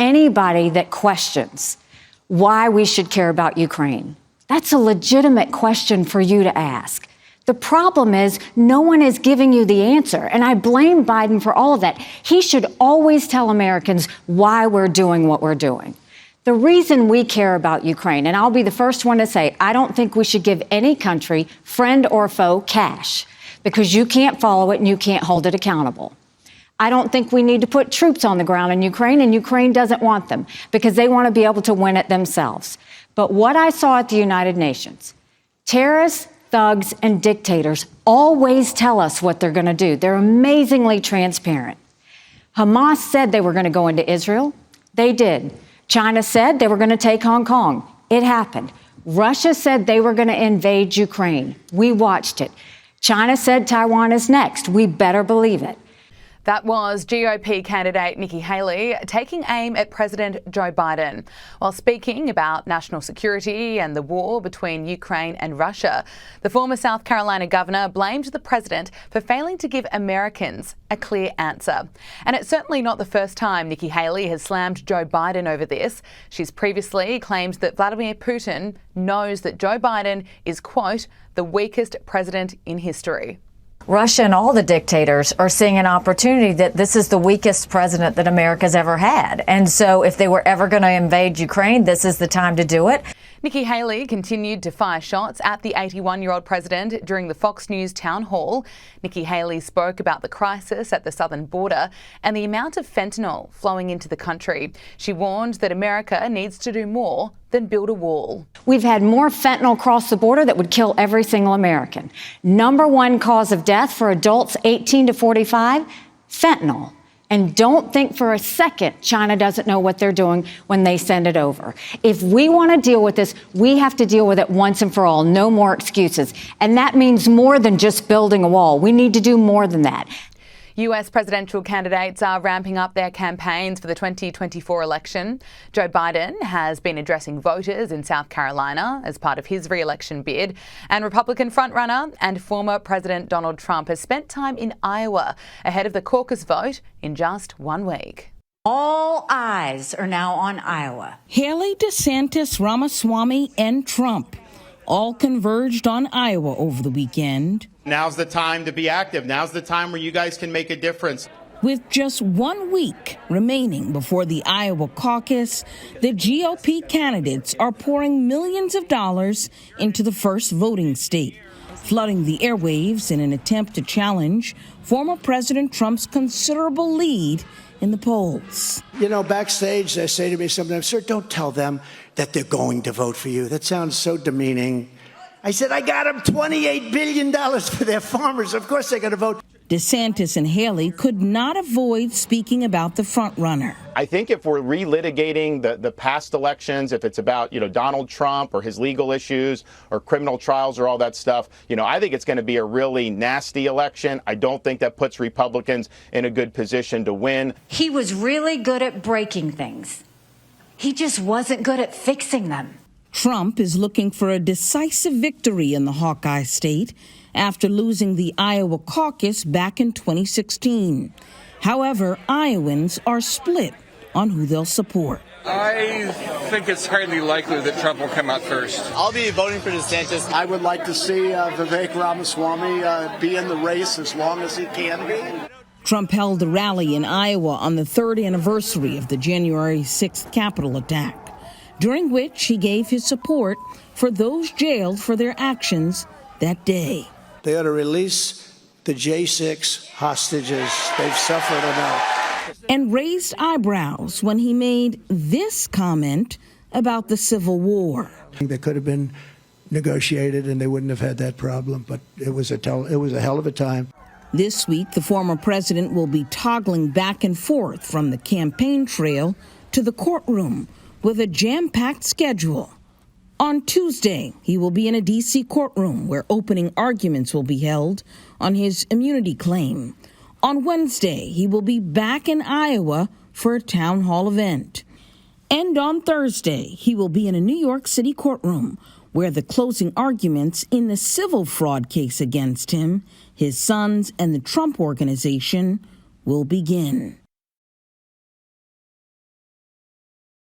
anybody that questions why we should care about Ukraine. That's a legitimate question for you to ask. The problem is no one is giving you the answer, and I blame Biden for all of that. He should always tell Americans why we're doing what we're doing. The reason we care about Ukraine, and I'll be the first one to say, I don't think we should give any country, friend or foe, cash, because you can't follow it and you can't hold it accountable. I don't think we need to put troops on the ground in Ukraine, and Ukraine doesn't want them because they want to be able to win it themselves. But what I saw at the United Nations, terrorists, thugs, and dictators always tell us what they're going to do. They're amazingly transparent. Hamas said they were going to go into Israel. They did. China said they were going to take Hong Kong. It happened. Russia said they were going to invade Ukraine. We watched it. China said Taiwan is next. We better believe it. That was GOP candidate Nikki Haley taking aim at President Joe Biden. While speaking about national security and the war between Ukraine and Russia, the former South Carolina governor blamed the president for failing to give Americans a clear answer. And it's certainly not the first time Nikki Haley has slammed Joe Biden over this. She's previously claimed that Vladimir Putin knows that Joe Biden is, quote, the weakest president in history. Russia and all the dictators are seeing an opportunity that this is the weakest president that America's ever had. And so if they were ever going to invade Ukraine, this is the time to do it. Nikki Haley continued to fire shots at the 81-year-old president during the Fox News town hall. Nikki Haley spoke about the crisis at the southern border and the amount of fentanyl flowing into the country. She warned that America needs to do more than build a wall. We've had more fentanyl cross the border that would kill every single American. Number one cause of death for adults 18 to 45, fentanyl. And don't think for a second China doesn't know what they're doing when they send it over. If we want to deal with this, we have to deal with it once and for all. No more excuses. And that means more than just building a wall. We need to do more than that. US presidential candidates are ramping up their campaigns for the 2024 election. Joe Biden has been addressing voters in South Carolina as part of his re-election bid, and Republican frontrunner and former President Donald Trump has spent time in Iowa ahead of the caucus vote in just 1 week. All eyes are now on Iowa. Haley, DeSantis, Ramaswamy, and Trump all converged on Iowa over the weekend. Now's the time to be active. Now's the time where you guys can make a difference. With just 1 week remaining before the Iowa caucus, the GOP candidates are pouring millions of dollars into the first voting state, flooding the airwaves in an attempt to challenge former President Trump's considerable lead in the polls. You know, backstage, they say to me sometimes, sir, don't tell them that they're going to vote for you. That sounds so demeaning. I said, I got them $28 billion for their farmers. Of course they're going to vote. DeSantis and Haley could not avoid speaking about the frontrunner. I think if we're relitigating the past elections, if it's about, Donald Trump or his legal issues or criminal trials or all that stuff, I think it's going to be a really nasty election. I don't think that puts Republicans in a good position to win. He was really good at breaking things. He just wasn't good at fixing them. Trump is looking for a decisive victory in the Hawkeye state after losing the Iowa caucus back in 2016. However, Iowans are split on who they'll support. I think it's highly likely that Trump will come out first. I'll be voting for DeSantis. I would like to see Vivek Ramaswamy be in the race as long as he can be. Trump held a rally in Iowa on the third anniversary of the January 6th Capitol attack, during which he gave his support for those jailed for their actions that day. They ought to release the J6 hostages. They've suffered enough. And raised eyebrows when he made this comment about the Civil War. They could have been negotiated and they wouldn't have had that problem, but it was a hell of a time. This week, the former president will be toggling back and forth from the campaign trail to the courtroom with a jam-packed schedule. On Tuesday, he will be in a D.C. courtroom where opening arguments will be held on his immunity claim. On Wednesday, he will be back in Iowa for a town hall event. And on Thursday, he will be in a New York City courtroom where the closing arguments in the civil fraud case against him, his sons, and the Trump Organization will begin.